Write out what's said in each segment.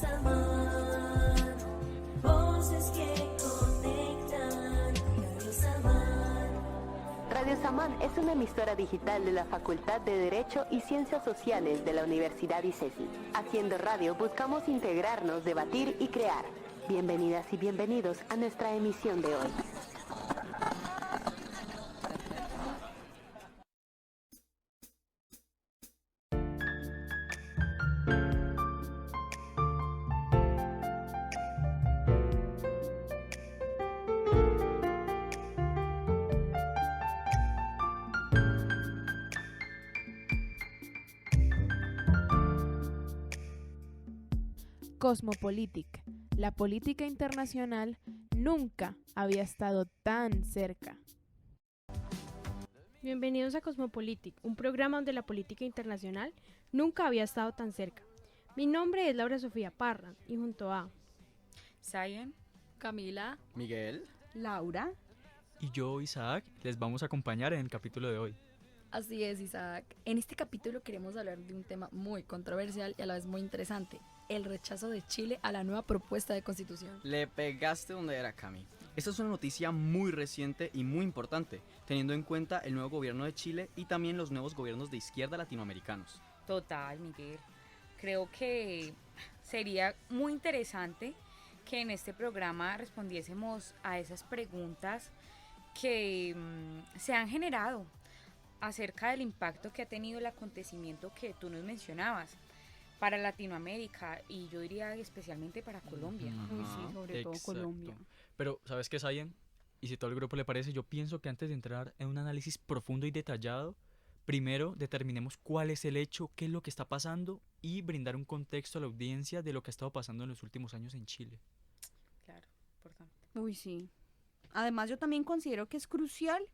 Samar, voces que conectan. Radio Samar. Radio Samán es una emisora digital de la Facultad de Derecho y Ciencias Sociales de la Universidad ICESI. Haciendo radio buscamos integrarnos, debatir y crear. Bienvenidas y bienvenidos a nuestra emisión de hoy. Cosmopolitic. La política internacional nunca había estado tan cerca. Bienvenidos a Cosmopolitic, un programa donde la política internacional nunca había estado tan cerca. Mi nombre es Laura Sofía Parra y junto a Zayen, Camila, Miguel, Laura y yo, Isaac, les vamos a acompañar en el capítulo de hoy. Así es, Isaac. En este capítulo queremos hablar de un tema muy controversial y a la vez muy interesante: el rechazo de Chile a la nueva propuesta de constitución. le pegaste donde era, Cami. Esta es una noticia muy reciente y muy importante, teniendo en cuenta el nuevo gobierno de Chile y también los nuevos gobiernos de izquierda latinoamericanos. total, Miguel. Creo que sería muy interesante que en este programa respondiésemos a esas preguntas que se han generado acerca del impacto que ha tenido el acontecimiento que tú nos mencionabas para Latinoamérica y yo diría especialmente para Colombia. Uy, sí, sobre todo Exacto. Colombia. Pero, ¿sabes qué, Zayen? Y si todo el grupo le parece, yo pienso que antes de entrar en un análisis profundo y detallado, primero determinemos cuál es el hecho, qué es lo que está pasando y brindar un contexto a la audiencia de lo que ha estado pasando en los últimos años en Chile. Claro, importante. Uy, sí. Además, yo también considero que es crucial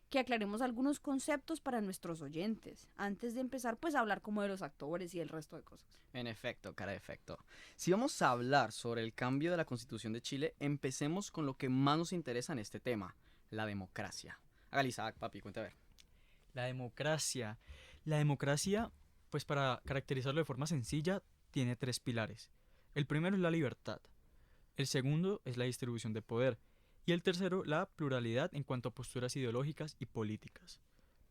que aclaremos algunos conceptos para nuestros oyentes, antes de empezar pues a hablar como de los actores y el resto de cosas. En efecto, cara de efecto. Si vamos a hablar sobre el cambio de la Constitución de Chile, empecemos con lo que más nos interesa en este tema, la democracia. Hágale, Isaac, papi, cuente a ver. La democracia. La democracia, pues para caracterizarlo de forma sencilla, tiene tres pilares. El primero es la libertad. El segundo es la distribución de poder. Y el tercero, la pluralidad en cuanto a posturas ideológicas y políticas.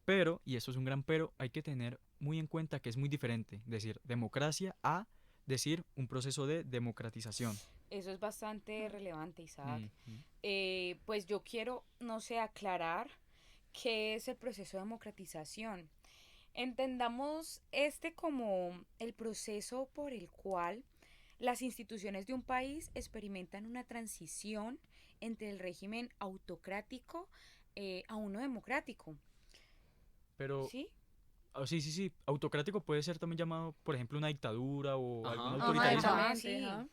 Pero, y esto es un gran pero, hay que tener muy en cuenta que es muy diferente decir democracia a decir un proceso de democratización. Eso es bastante relevante, Isaac. Ujú. Pues yo quiero, no sé, aclarar qué es el proceso de democratización. Entendamos este como el proceso por el cual las instituciones de un país experimentan una transición entre el régimen autocrático a uno democrático. Pero, ¿Sí? sí. Autocrático puede ser también llamado, por ejemplo, una dictadura o Ajá. algún Ajá, autoritarismo. Exactamente, Ajá.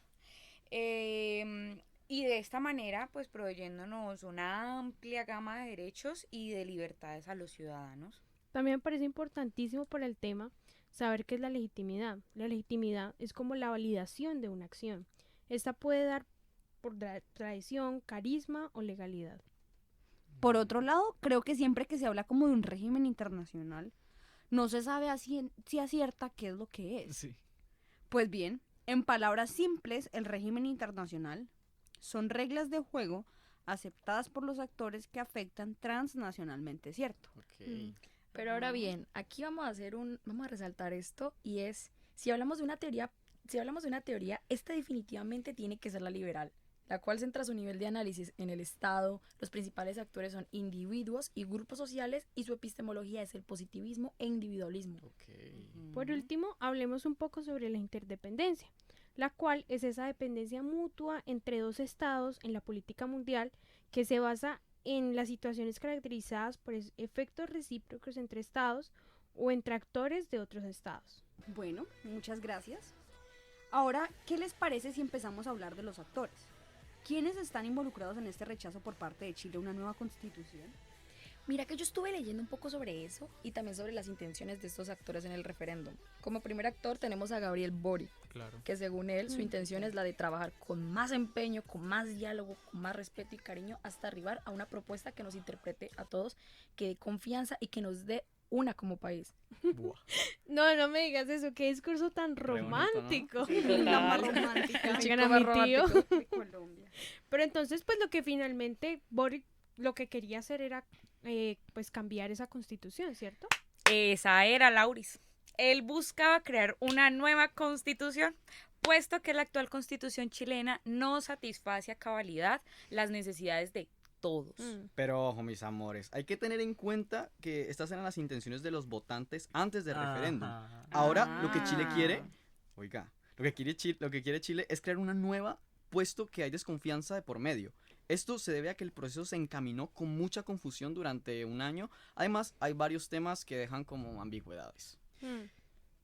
sí. Y de esta manera, pues proveyéndonos una amplia gama de derechos y de libertades a los ciudadanos. También me parece importantísimo para el tema saber qué es la legitimidad. La legitimidad es como la validación de una acción. Esta puede dar por tradición, carisma o legalidad. Por otro lado, creo que siempre que se habla como de un régimen internacional, no se sabe a ciencia cierta qué es lo que es. Sí. Pues bien, en palabras simples, el régimen internacional son reglas de juego aceptadas por los actores que afectan transnacionalmente, ¿cierto? Ok. Pero ahora bien, aquí vamos a resaltar esto, y es, si hablamos de una teoría, esta definitivamente tiene que ser la liberal, la cual centra su nivel de análisis en el Estado. Los principales actores son individuos y grupos sociales, y su epistemología es el positivismo e individualismo. Ok. Por último, hablemos un poco sobre la interdependencia, la cual es esa dependencia mutua entre dos estados en la política mundial que se basa en las situaciones caracterizadas por efectos recíprocos entre estados o entre actores de otros estados. Bueno, muchas gracias. Ahora, ¿qué les parece si empezamos a hablar de los actores? ¿Quiénes están involucrados en este rechazo por parte de Chile a una nueva constitución? Mira que yo estuve leyendo un poco sobre eso y también sobre las intenciones de estos actores en el referéndum. Como primer actor tenemos a Gabriel Boric, Claro. que según él su intención es la de trabajar con más empeño, con más diálogo, con más respeto y cariño hasta arribar a una propuesta que nos interprete a todos, que dé confianza y que nos dé una como país. Buah. No, no me digas eso, qué discurso tan Re bonito, ¿no? romántico. La más romántica El Oigan, chico a más mi tío. romántico. de Colombia. Pero entonces, pues lo que finalmente Boric lo que quería hacer era, pues cambiar esa constitución, ¿cierto? Esa era Lauris. Él buscaba crear una nueva constitución, puesto que la actual constitución chilena no satisface a cabalidad las necesidades de todos. Pero ojo, mis amores, hay que tener en cuenta que estas eran las intenciones de los votantes antes del referéndum. Ajá. Ahora lo que Chile quiere, Ah. oiga, lo que quiere Chile es crear una nueva, puesto que hay desconfianza de por medio. Esto se debe a que el proceso se encaminó con mucha confusión durante un año. Además, hay varios temas que dejan como ambigüedades.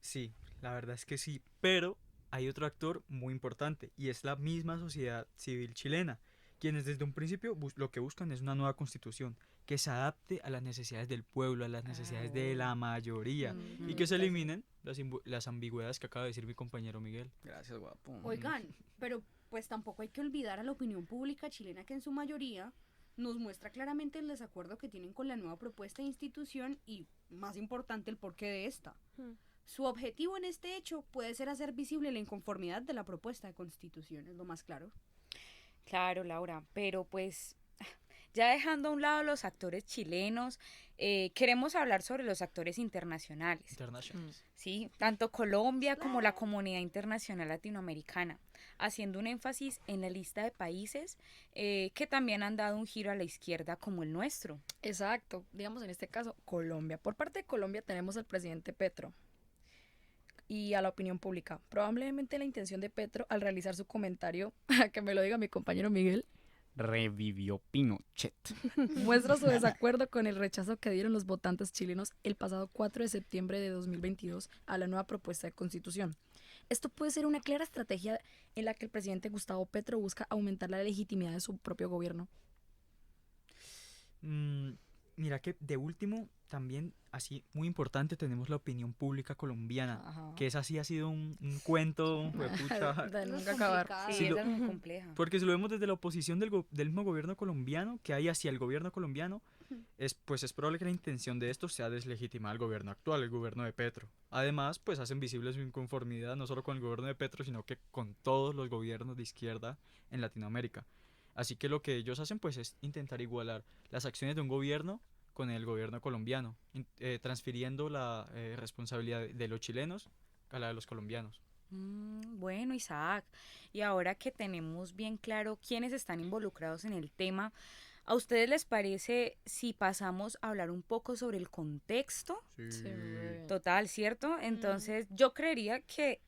Sí, la verdad es que sí, pero hay otro actor muy importante y es la misma sociedad civil chilena, quienes desde un principio lo que buscan es una nueva constitución que se adapte a las necesidades del pueblo, a las necesidades de la mayoría y que se eliminen las ambigüedades que acaba de decir mi compañero Miguel. Gracias, guapo. Oigan, pero pues tampoco hay que olvidar a la opinión pública chilena que en su mayoría nos muestra claramente el desacuerdo que tienen con la nueva propuesta de institución y, más importante, el porqué de esta. Su objetivo en este hecho puede ser hacer visible la inconformidad de la propuesta de constitución, es lo más claro. Claro, Laura, pero pues ya dejando a un lado los actores chilenos, queremos hablar sobre los actores internacionales. Internationals. Sí, tanto Colombia como la comunidad internacional latinoamericana, haciendo un énfasis en la lista de países que también han dado un giro a la izquierda como el nuestro. Exacto, digamos en este caso Colombia. Por parte de Colombia tenemos al presidente Petro y a la opinión pública. Probablemente la intención de Petro al realizar su comentario, que me lo diga mi compañero Miguel, Revivió Pinochet. muestra su desacuerdo con el rechazo que dieron los votantes chilenos el pasado 4 de septiembre de 2022 a la nueva propuesta de constitución. Esto puede ser una clara estrategia en la que el presidente Gustavo Petro busca aumentar la legitimidad de su propio gobierno. Mira que de último, también así muy importante, tenemos la opinión pública colombiana, Ajá. que esa sí ha sido un cuento, juepucha, De Eso es nunca acabar. complicado. Sí, Sí, esa es muy compleja. porque si lo vemos desde la oposición del mismo gobierno colombiano que hay hacia el gobierno colombiano, pues es probable que la intención de esto sea deslegitimar al gobierno actual, el gobierno de Petro. Además, pues hacen visible su inconformidad no solo con el gobierno de Petro, sino que con todos los gobiernos de izquierda en Latinoamérica. Así que lo que ellos hacen pues es intentar igualar las acciones de un gobierno con el gobierno colombiano, transfiriendo la responsabilidad de los chilenos a la de los colombianos. Bueno, Isaac, y ahora que tenemos bien claro quiénes están involucrados en el tema, ¿a ustedes les parece si pasamos a hablar un poco sobre el contexto? Sí. Total, ¿cierto? Entonces, yo creería que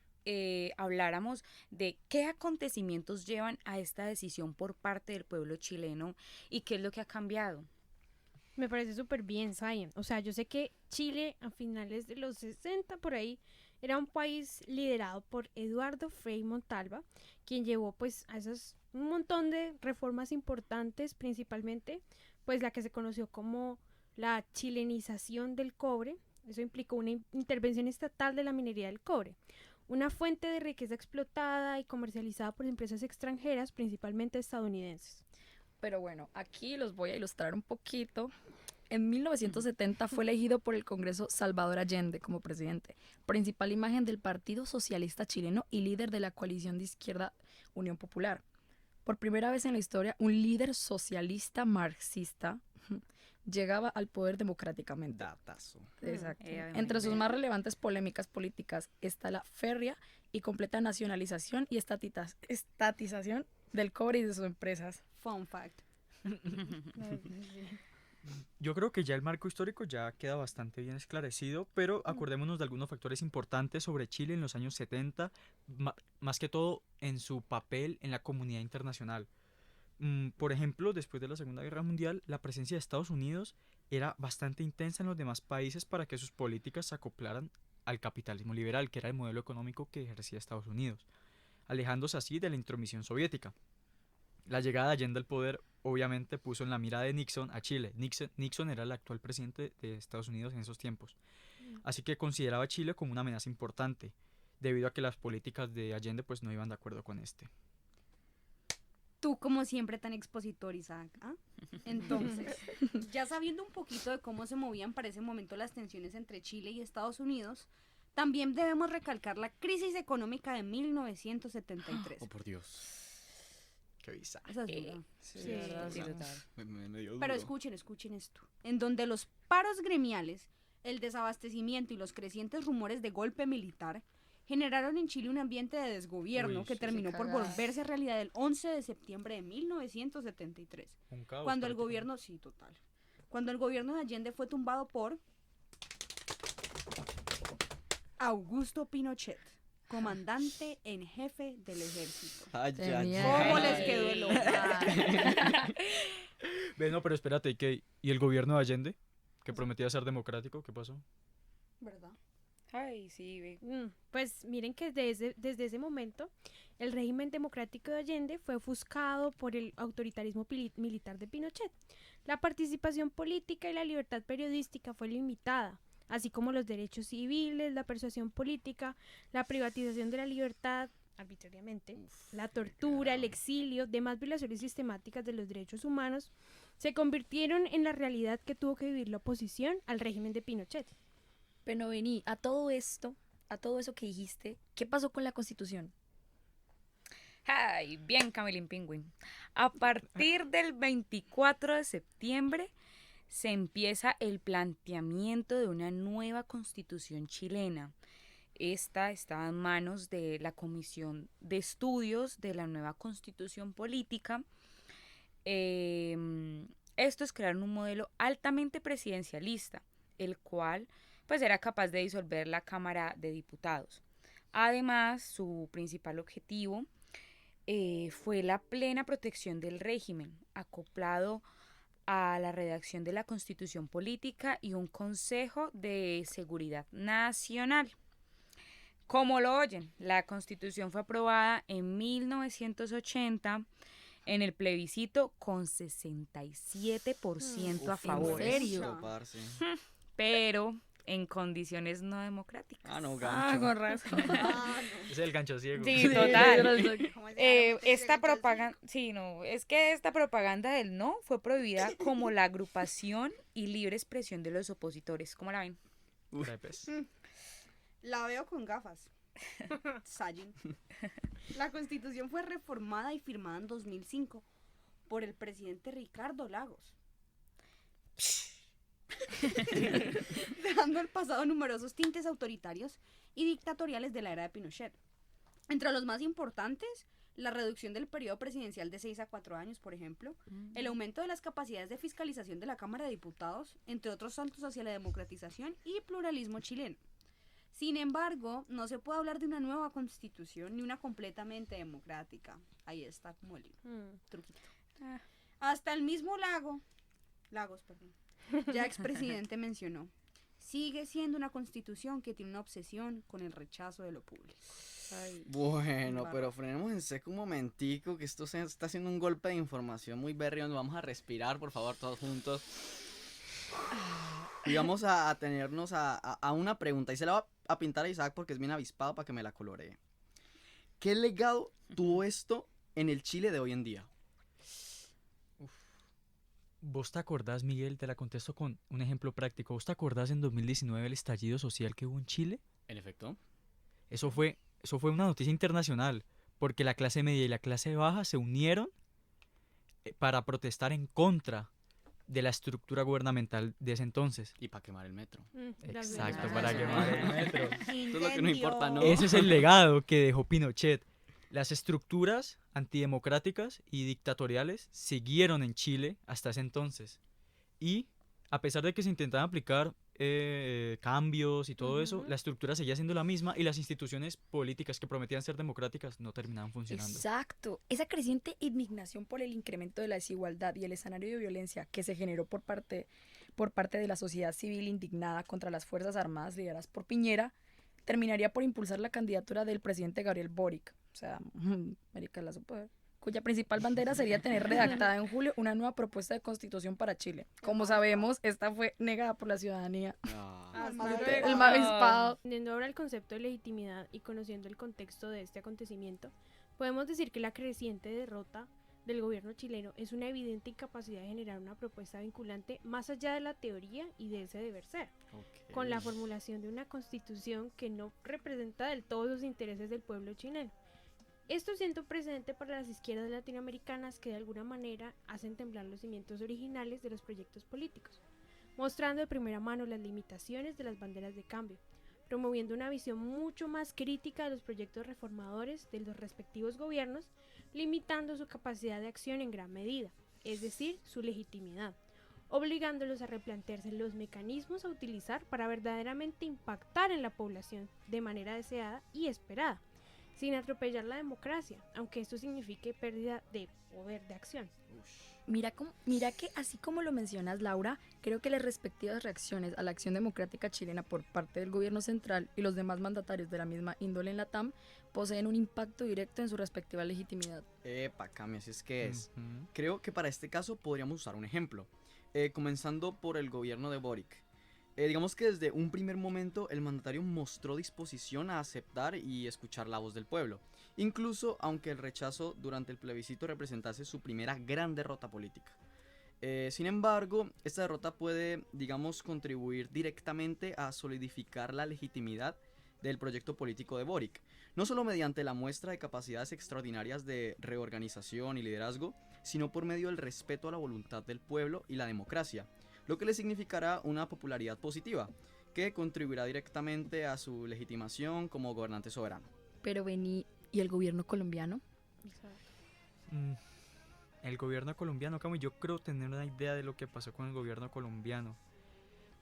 habláramos de qué acontecimientos llevan a esta decisión por parte del pueblo chileno y qué es lo que ha cambiado. Me parece súper bien, Zion. O sea, yo sé que Chile a finales de los 60 por ahí era un país liderado por Eduardo Frei Montalva, quien llevó pues a esas un montón de reformas importantes, principalmente pues la que se conoció como la chilenización del cobre. Eso implicó una intervención estatal de la minería del cobre, una fuente de riqueza explotada y comercializada por empresas extranjeras, principalmente estadounidenses. Pero bueno, aquí los voy a ilustrar un poquito. En 1970 fue elegido por el Congreso Salvador Allende como presidente, principal imagen del Partido Socialista Chileno y líder de la coalición de izquierda Unión Popular. Por primera vez en la historia, un líder socialista marxista llegaba al poder democráticamente. Datazo. Exacto. Ave Entre sus María. más relevantes polémicas políticas está la férrea y completa nacionalización y estatización del cobre y de sus empresas. Fun fact. Yo creo que ya el marco histórico ya queda bastante bien esclarecido, pero acordémonos de algunos factores importantes sobre Chile en los años 70, más que todo en su papel en la comunidad internacional. Por ejemplo, después de la Segunda Guerra Mundial, la presencia de Estados Unidos era bastante intensa en los demás países para que sus políticas se acoplaran al capitalismo liberal, que era el modelo económico que ejercía Estados Unidos, alejándose así de la intromisión soviética. La llegada de Allende al poder obviamente puso en la mira de Nixon a Chile. Nixon era el actual presidente de Estados Unidos en esos tiempos. Así que consideraba a Chile como una amenaza importante, debido a que las políticas de Allende pues no iban de acuerdo con este. Tú, como siempre, tan expositor, Isaac. ¿Ah? Entonces, ya sabiendo un poquito de cómo se movían para ese momento las tensiones entre Chile y Estados Unidos, también debemos recalcar la crisis económica de 1973. Oh, por Dios. Qué bizarro. Esa es dura. Sí, Sí, total. Me dio Pero duro. escuchen esto. En donde los paros gremiales, el desabastecimiento y los crecientes rumores de golpe militar generaron en Chile un ambiente de desgobierno Uy, que sí, terminó por cagada. volverse realidad el 11 de septiembre de 1973. Un caos Cuando el prácticamente. gobierno, sí, total. Cuando el gobierno de Allende fue tumbado por Augusto Pinochet, comandante en jefe del ejército. Ay, Tenía- ¿Cómo ay. les quedó el ojo? Ve, no, pero espérate, ¿y el gobierno de Allende? Que prometía ser democrático, ¿qué pasó? ¿Verdad? Ay, sí, ve. Pues miren que desde ese momento el régimen democrático de Allende fue ofuscado por el autoritarismo militar de Pinochet. La participación política y la libertad periodística fue limitada, así como los derechos civiles, la persuasión política, la privatización de la libertad arbitrariamente, la tortura, el exilio, demás violaciones sistemáticas de los derechos humanos se convirtieron en la realidad que tuvo que vivir la oposición al régimen de Pinochet. Pero vení, a todo eso que dijiste, ¿qué pasó con la Constitución? Ay, bien, Camilín Pingüín. A partir del 24 de septiembre se empieza el planteamiento de una nueva constitución chilena. Esta está en manos de la Comisión de Estudios de la Nueva Constitución Política. Estos crearon un modelo altamente presidencialista, el cual pues era capaz de disolver la Cámara de Diputados. Además, su principal objetivo fue la plena protección del régimen, acoplado a la redacción de la Constitución Política y un Consejo de Seguridad Nacional. Como lo oyen, la Constitución fue aprobada en 1980 en el plebiscito con 67% a Uf, ¿en favor, serio? Eso, parce. pero en condiciones no democráticas. Ah, no, Ah, gancho. con razón. Es el gancho ciego. Sí, total. ¿Cómo se llama? Esta propaganda, sí, no, es que esta propaganda del no fue prohibida como la agrupación y libre expresión de los opositores. ¿Cómo la ven? Crepes. La veo con gafas. Sayin. La Constitución fue reformada y firmada en 2005 por el presidente Ricardo Lagos. Dejando al pasado numerosos tintes autoritarios y dictatoriales de la era de Pinochet. Entre los más importantes, la reducción del periodo presidencial de 6 a 4 años, por ejemplo, el aumento de las capacidades de fiscalización de la Cámara de Diputados, entre otros saltos hacia la democratización y pluralismo chileno. Sin embargo, no se puede hablar de una nueva constitución ni una completamente democrática. Ahí está como el truquito. Ah. Hasta el mismo Lagos, ya expresidente mencionó, sigue siendo una constitución que tiene una obsesión con el rechazo de lo público. Bueno, Barro. pero frenemos en seco un momentico, que esto se está haciendo un golpe de información muy berrión. Vamos a respirar, por favor, todos juntos. Y vamos a atenernos a una pregunta. Y se la voy a pintar a Isaac porque es bien avispado para que me la coloree. ¿Qué legado tuvo esto en el Chile de hoy en día? ¿Vos te acordás, Miguel? Te la contesto con un ejemplo práctico. ¿Vos te acordás en 2019 el estallido social que hubo en Chile? En efecto. Eso fue una noticia internacional, porque la clase media y la clase baja se unieron para protestar en contra de la estructura gubernamental de ese entonces. Y para quemar el metro. Exacto, Ah, para sí. quemar el metro. Esto es lo que no importa, ¿no? Ese es el legado que dejó Pinochet. Las estructuras antidemocráticas y dictatoriales siguieron en Chile hasta ese entonces. Y a pesar de que se intentaban aplicar cambios y todo eso, la estructura seguía siendo la misma y las instituciones políticas que prometían ser democráticas no terminaban funcionando. Exacto. Esa creciente indignación por el incremento de la desigualdad y el escenario de violencia que se generó por parte de la sociedad civil indignada contra las Fuerzas Armadas lideradas por Piñera, terminaría por impulsar la candidatura del presidente Gabriel Boric, o sea, América la Super, cuya principal bandera sería tener redactada en julio una nueva propuesta de constitución para Chile. Como sabemos, esta fue negada por la ciudadanía. Ah, El más avispado. Entendiendo ahora el concepto de legitimidad y conociendo el contexto de este acontecimiento, podemos decir que la creciente derrota del gobierno chileno es una evidente incapacidad de generar una propuesta vinculante más allá de la teoría y de ese deber ser, con la formulación de una constitución que no representa del todo los intereses del pueblo chileno. Esto siendo un precedente para las izquierdas latinoamericanas que de alguna manera hacen temblar los cimientos originales de los proyectos políticos, mostrando de primera mano las limitaciones de las banderas de cambio, promoviendo una visión mucho más crítica de los proyectos reformadores de los respectivos gobiernos, limitando su capacidad de acción en gran medida, es decir, su legitimidad, obligándolos a replantearse los mecanismos a utilizar para verdaderamente impactar en la población de manera deseada y esperada, sin atropellar la democracia, aunque esto signifique pérdida de poder de acción. Mira que así como lo mencionas, Laura, creo que las respectivas reacciones a la acción democrática chilena por parte del gobierno central y los demás mandatarios de la misma índole en la TAM poseen un impacto directo en su respectiva legitimidad. Cami, así es que es. Ujú. Creo que para este caso podríamos usar un ejemplo, comenzando por el gobierno de Boric. Digamos que desde un primer momento el mandatario mostró disposición a aceptar y escuchar la voz del pueblo, incluso aunque el rechazo durante el plebiscito representase su primera gran derrota política. Sin embargo, esta derrota puede, digamos, contribuir directamente a solidificar la legitimidad del proyecto político de Boric, no solo mediante la muestra de capacidades extraordinarias de reorganización y liderazgo, sino por medio del respeto a la voluntad del pueblo y la democracia, lo que le significará una popularidad positiva, que contribuirá directamente a su legitimación como gobernante soberano. Pero vení, ¿y el gobierno colombiano? Mm, El gobierno colombiano, Camo, yo creo tener una idea de lo que pasó con el gobierno colombiano.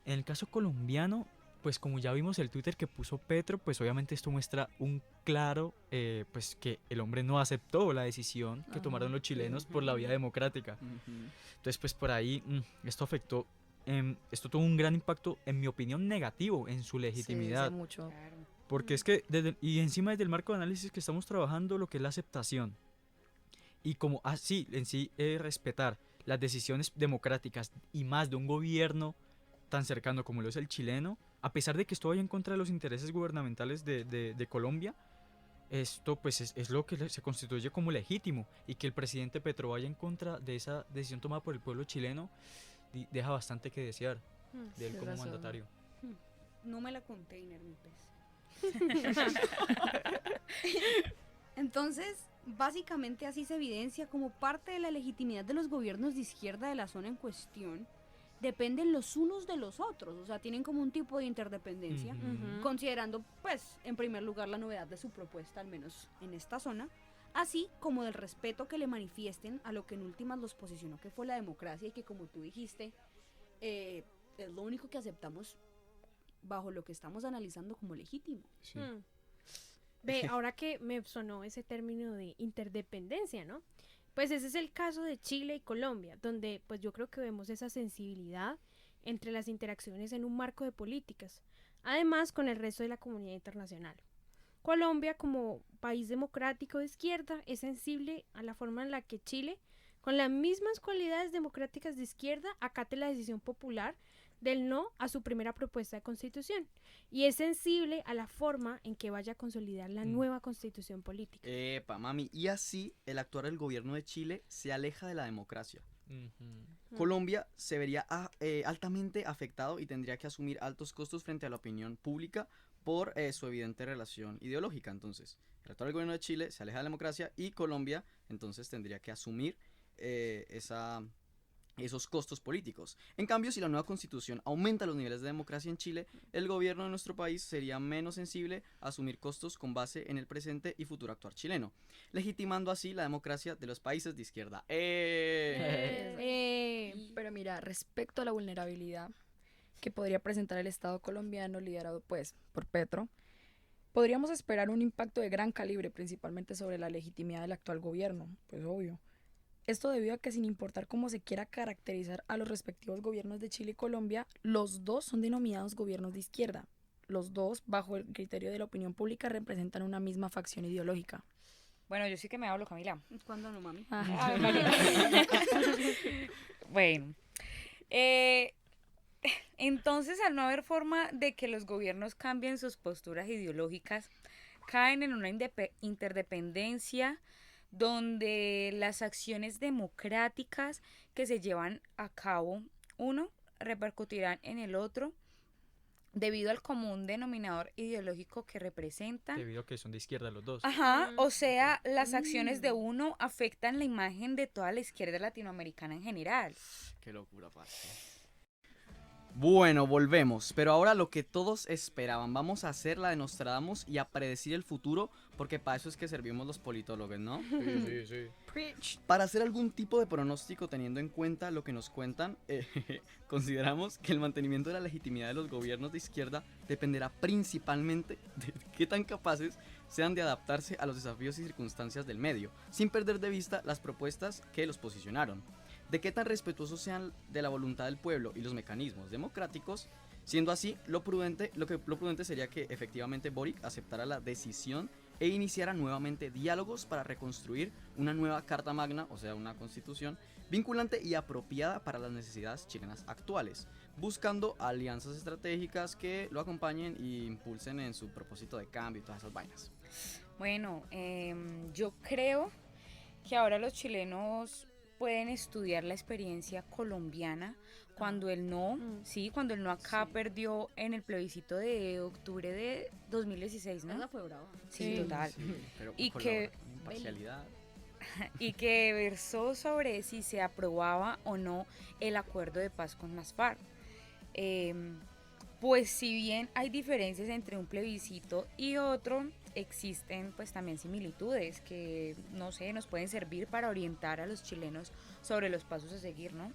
En el caso colombiano, pues como ya vimos el Twitter que puso Petro, pues obviamente esto muestra un claro, pues que el hombre no aceptó la decisión que tomaron los chilenos por la vía democrática. Entonces, pues por ahí esto afectó, esto tuvo un gran impacto, en mi opinión, negativo en su legitimidad. Sí, mucho. Claro. Porque es que, y encima desde el marco de análisis que estamos trabajando, lo que es la aceptación. Y como así, en sí, respetar las decisiones democráticas y más de un gobierno tan cercano como lo es el chileno, a pesar de que esto vaya en contra de los intereses gubernamentales de Colombia, esto pues es lo que se constituye como legítimo, y que el presidente Petro vaya en contra de esa decisión tomada por el pueblo chileno deja bastante que desear de él Tienes como razón. mandatario. No me la container, mi pez. Entonces, básicamente así se evidencia como parte de la legitimidad de los gobiernos de izquierda de la zona en cuestión, dependen los unos de los otros, o sea, tienen como un tipo de interdependencia, Ujú. considerando, pues, en primer lugar la novedad de su propuesta, al menos en esta zona, así como del respeto que le manifiesten a lo que en últimas los posicionó que fue la democracia y que, como tú dijiste, es lo único que aceptamos bajo lo que estamos analizando como legítimo. Sí. Ve, ahora que me sonó ese término de interdependencia, ¿no? Pues ese es el caso de Chile y Colombia, donde pues yo creo que vemos esa sensibilidad entre las interacciones en un marco de políticas, además con el resto de la comunidad internacional. Colombia, como país democrático de izquierda, es sensible a la forma en la que Chile, con las mismas cualidades democráticas de izquierda, acate la decisión popular del no a su primera propuesta de constitución, y es sensible a la forma en que vaya a consolidar la nueva constitución política. Mami, y así el actuar del gobierno de Chile se aleja de la democracia. Ujú. Colombia se vería altamente afectado y tendría que asumir altos costos frente a la opinión pública por su evidente relación ideológica. Entonces, el actual gobierno de Chile se aleja de la democracia y Colombia entonces tendría que asumir esos costos políticos. En cambio, si la nueva constitución aumenta los niveles de democracia en Chile, el gobierno de nuestro país sería menos sensible a asumir costos con base en el presente y futuro actuar chileno, legitimando así la democracia de los países de izquierda. Pero mira, respecto a la vulnerabilidad que podría presentar el Estado colombiano liderado pues por Petro, podríamos esperar un impacto de gran calibre principalmente sobre la legitimidad del actual gobierno, pues obvio. Esto debido a que sin importar cómo se quiera caracterizar a los respectivos gobiernos de Chile y Colombia, los dos son denominados gobiernos de izquierda. Los dos, bajo el criterio de la opinión pública, representan una misma facción ideológica. Bueno, yo sí que me hablo, Camila. ¿Cuándo no, mami? Ah, vale. Bueno, entonces al no haber forma de que los gobiernos cambien sus posturas ideológicas, caen en una interdependencia donde las acciones democráticas que se llevan a cabo, uno, repercutirán en el otro, debido al común denominador ideológico que representan. Debido a que son de izquierda los dos. Ajá, o sea, las acciones de uno afectan la imagen de toda la izquierda latinoamericana en general. Qué locura, parce. Bueno, volvemos, pero ahora lo que todos esperaban, vamos a hacer la de Nostradamus y a predecir el futuro, porque para eso es que servimos los politólogos, ¿no? Sí. Para hacer algún tipo de pronóstico teniendo en cuenta lo que nos cuentan, consideramos que el mantenimiento de la legitimidad de los gobiernos de izquierda dependerá principalmente de qué tan capaces sean de adaptarse a los desafíos y circunstancias del medio, sin perder de vista las propuestas que los posicionaron. De qué tan respetuosos sean de la voluntad del pueblo y los mecanismos democráticos. Siendo así, lo prudente sería que efectivamente Boric aceptara la decisión e iniciara nuevamente diálogos para reconstruir una nueva Carta Magna, o sea, una constitución vinculante y apropiada para las necesidades chilenas actuales, buscando alianzas estratégicas que lo acompañen e impulsen en su propósito de cambio y todas esas vainas. Bueno, yo creo que ahora los chilenos pueden estudiar la experiencia colombiana cuando el no, cuando el no acá perdió en el plebiscito de octubre de 2016, ¿no? Esa fue brava. Sí, total. Sí, pero Y con que- la imparcialidad. Y que versó sobre si se aprobaba o no el acuerdo de paz con las FARC. Pues si bien hay diferencias entre un plebiscito y otro, existen pues también similitudes que, no sé, nos pueden servir para orientar a los chilenos sobre los pasos a seguir, ¿no?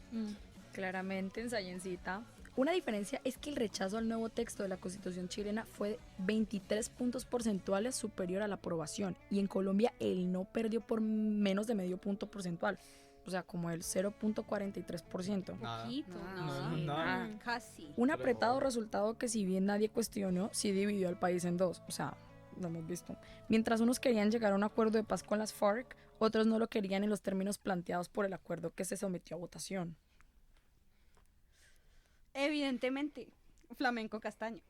Claramente, en Sayencita. Una diferencia es que el rechazo al nuevo texto de la Constitución chilena fue 23 puntos porcentuales superior a la aprobación, y en Colombia el no perdió por menos de medio punto porcentual, o sea, como el 0.43%. Nada. Poquito, No, nada. nada. Casi. Un apretado resultado que, si bien nadie cuestionó, sí dividió al país en dos, o sea, lo hemos visto. Mientras unos querían llegar a un acuerdo de paz con las FARC, otros no lo querían en los términos planteados por el acuerdo que se sometió a votación. Evidentemente, flamenco castaño.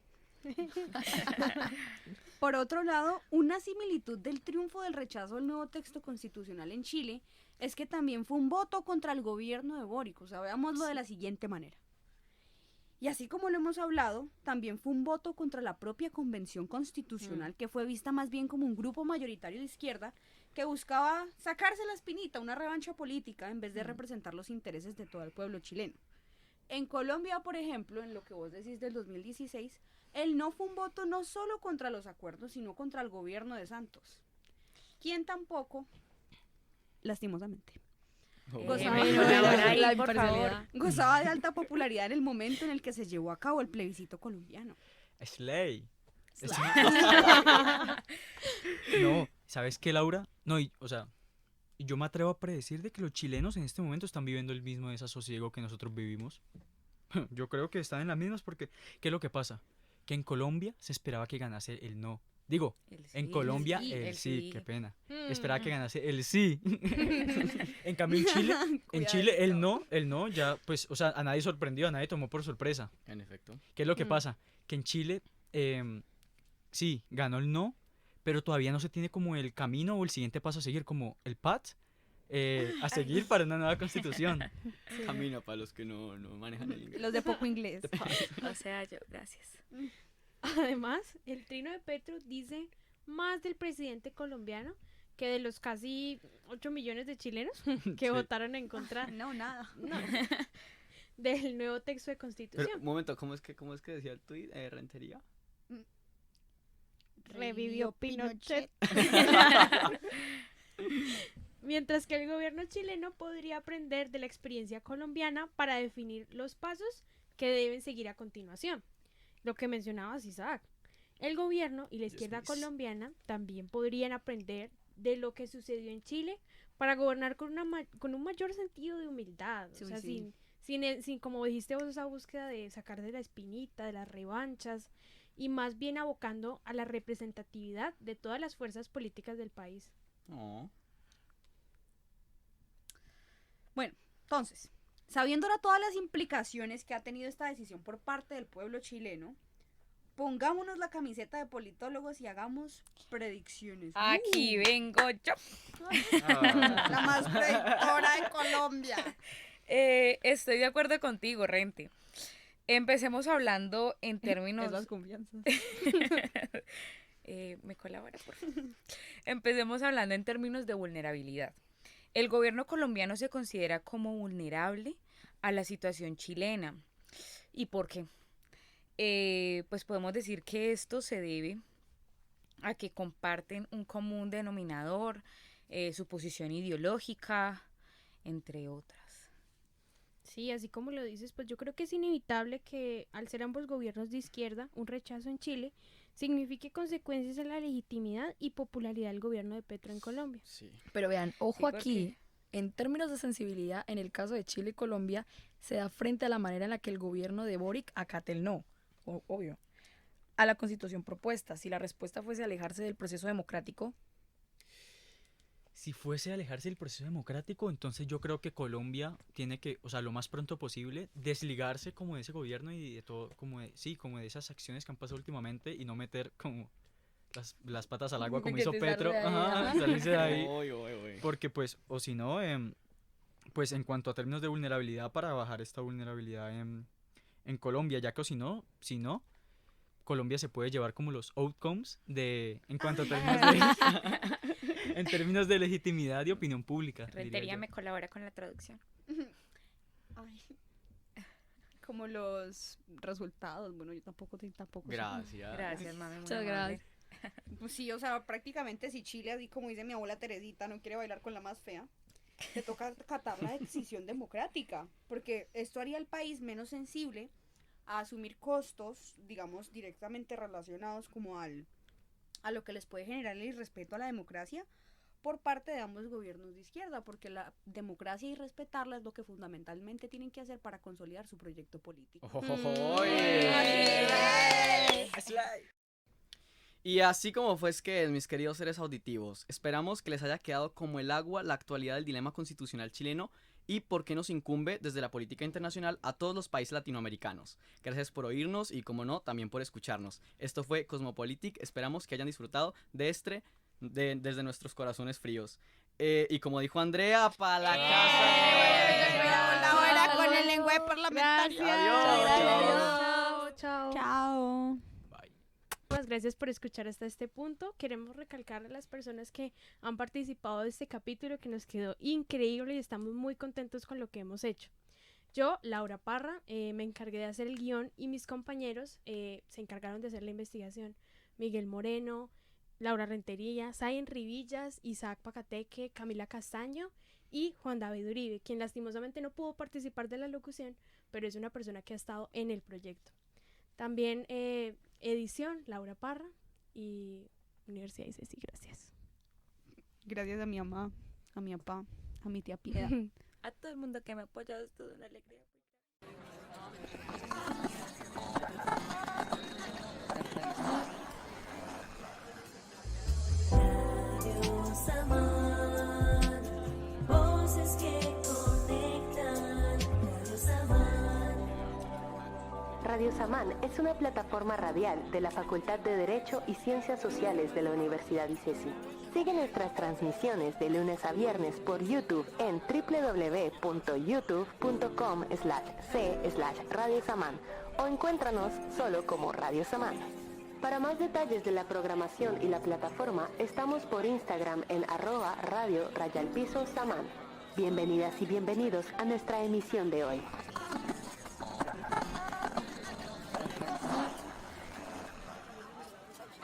Por otro lado, una similitud del triunfo del rechazo al nuevo texto constitucional en Chile es que también fue un voto contra el gobierno de Boric. O sea, veámoslo de la siguiente manera. Y así como lo hemos hablado, también fue un voto contra la propia convención constitucional, que fue vista más bien como un grupo mayoritario de izquierda que buscaba sacarse la espinita, una revancha política, en vez de representar los intereses de todo el pueblo chileno. En Colombia, por ejemplo, en lo que vos decís del 2016, el no fue un voto no solo contra los acuerdos, sino contra el gobierno de Santos, quien tampoco, lastimosamente, gozaba, Bueno, ahora ahí, por favor. gozaba de alta popularidad en el momento en el que se llevó a cabo el plebiscito colombiano. Slay. No, ¿sabes qué, Laura? No, o sea, yo me atrevo a predecir de que los chilenos en este momento están viviendo el mismo desasosiego que nosotros vivimos. Yo creo que están en las mismas porque, ¿qué es lo que pasa? Que en Colombia se esperaba que ganase el no. Digo, en Colombia el sí, qué pena. Esperaba que ganase el sí. En cambio en Chile el no ya, pues, o sea, a nadie sorprendió, a nadie tomó por sorpresa. En efecto. ¿Qué es lo que pasa? Que en Chile, sí, ganó el no, pero todavía no se tiene como el camino o el siguiente paso a seguir, como el path a seguir para una nueva constitución. Camino para los que no manejan el inglés. Los de poco inglés. O sea, yo, gracias. Además, el trino de Petro dice más del presidente colombiano que de los casi 8 millones de chilenos que Sí. votaron en contra No, nada. del nuevo texto de Pero, constitución. un momento, ¿cómo es que decía el tuit? ¿Rentería? Revivió Pinochet. Mientras que el gobierno chileno podría aprender de la experiencia colombiana para definir los pasos que deben seguir a continuación. Lo que mencionabas, Isaac. El gobierno y la izquierda mío. colombiana también podrían aprender de lo que sucedió en Chile para gobernar con un mayor sentido de humildad. Sí, o sea, sí. sin, como dijiste vos, esa búsqueda de sacar de la espinita, de las revanchas, y más bien abocando a la representatividad de todas las fuerzas políticas del país. No. Bueno, entonces, sabiendo ahora todas las implicaciones que ha tenido esta decisión por parte del pueblo chileno, pongámonos la camiseta de politólogos y hagamos predicciones. Aquí vengo yo. La más predictora de Colombia. Estoy de acuerdo contigo, Rente. Empecemos hablando en términos... Esas confianzas. ¿Me colabora, por favor? Empecemos hablando en términos de vulnerabilidad. El gobierno colombiano se considera como vulnerable a la situación chilena. ¿Y por qué? Pues podemos decir que esto se debe a que comparten un común denominador, su posición ideológica, entre otras. Sí, así como lo dices, pues yo creo que es inevitable que al ser ambos gobiernos de izquierda, un rechazo en Chile signifique consecuencias en la legitimidad y popularidad del gobierno de Petro en Colombia. Sí. Pero vean, ojo ¿por aquí, en términos de sensibilidad, en el caso de Chile y Colombia, se da frente a la manera en la que el gobierno de Boric acata el no, obvio, a la constitución propuesta. Si la respuesta fuese alejarse del proceso democrático, Si fuese a alejarse del proceso democrático, entonces yo creo que Colombia tiene que, o sea, lo más pronto posible, desligarse como de ese gobierno y de todo, como de, sí, como de esas acciones que han pasado últimamente y no meter como las patas al agua como Que hizo te salga Petro, de ahí, ajá, ajá. salirse de ahí. Oy. Porque pues, o si no, pues en cuanto a términos de vulnerabilidad, para bajar esta vulnerabilidad en Colombia, ya que o si no, Colombia se puede llevar como los outcomes en cuanto a en términos de legitimidad y opinión pública. diría Rentería yo. me colabora con la traducción. Ay. Como los resultados. Bueno, yo tampoco sé. Gracias. Gracias, mami. muy Muchas amable. Pues sí, o sea, prácticamente si Chile, así como dice mi abuela Teresita, no quiere bailar con la más fea, te toca acatar la decisión democrática, porque esto haría al país menos sensible a asumir costos, digamos, directamente relacionados como a lo que les puede generar el irrespeto a la democracia por parte de ambos gobiernos de izquierda, porque la democracia y respetarla es lo que fundamentalmente tienen que hacer para consolidar su proyecto político. Y así como fue es que, mis queridos seres auditivos, esperamos que les haya quedado como el agua la actualidad del dilema constitucional chileno y por qué nos incumbe desde la política internacional a todos los países latinoamericanos. Gracias por oírnos y, como no, también por escucharnos. Esto fue Cosmopolitic, esperamos que hayan disfrutado desde nuestros corazones fríos. Y como dijo Andrea, para la casa. La hora con el lenguaje parlamentario. Adiós. Chao. Bye. Muchas gracias por escuchar hasta este punto. Queremos recalcar a las personas que han participado de este capítulo que nos quedó increíble y estamos muy contentos con lo que hemos hecho. Yo, Laura Parra, me encargué de hacer el guión y mis compañeros se encargaron de hacer la investigación. Miguel Moreno, Laura Rentería, Zayn Rivillas, Isaac Pacateque, Camila Castaño y Juan David Uribe, quien lastimosamente no pudo participar de la locución, pero es una persona que ha estado en el proyecto. También edición, Laura Parra y Universidad ICESI, gracias. Gracias a mi mamá, a mi papá, a mi tía Piedad. A todo el mundo que me ha apoyado, es toda una alegría. Radio Samán, voces que conectan. Radio Samán. Radio Samán es una plataforma radial de la Facultad de Derecho y Ciencias Sociales de la Universidad ICESI. Sigue nuestras transmisiones de lunes a viernes por YouTube en www.youtube.com/c/Radio Samán o encuéntranos solo como Radio Samán. Para más detalles de la programación y la plataforma, estamos por Instagram en @radio_Samán. Bienvenidas y bienvenidos a nuestra emisión de hoy.